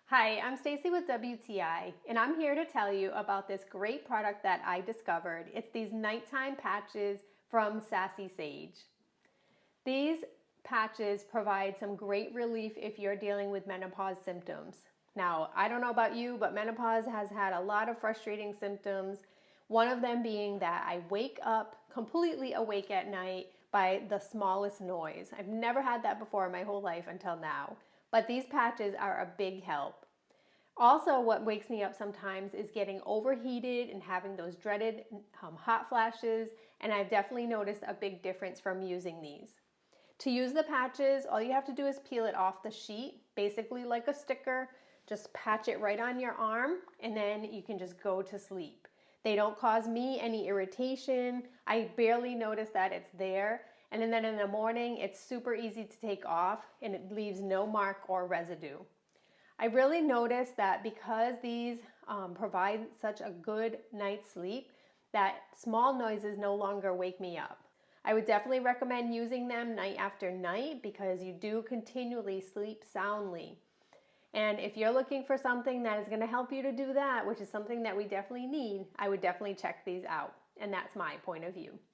Hi, I'm Stacy with WTI, and I'm here to tell you about this great product that I discovered. It's these nighttime patches from Sassy Sage. These patches provide some great relief if you're dealing with menopause symptoms. Now, I don't know about you, but menopause has had a lot of frustrating symptoms. One of them being that I wake up completely awake at night by the smallest noise. I've never had that before in my whole life until now, but these patches are a big help. Also, what wakes me up sometimes is getting overheated and having those dreaded hot flashes, and I've definitely noticed a big difference from using these. To use the patches, all you have to do is peel it off the sheet, basically like a sticker. Just patch it right on your arm, and then you can just go to sleep. They don't cause me any irritation. I barely notice that it's there. And then in the morning, it's super easy to take off, and it leaves no mark or residue. I really noticed that because these provide such a good night's sleep, that small noises no longer wake me up. I would definitely recommend using them night after night because you do continually sleep soundly. And if you're looking for something that is going to help you to do that, which is something that we definitely need, I would definitely check these out. And that's my point of view.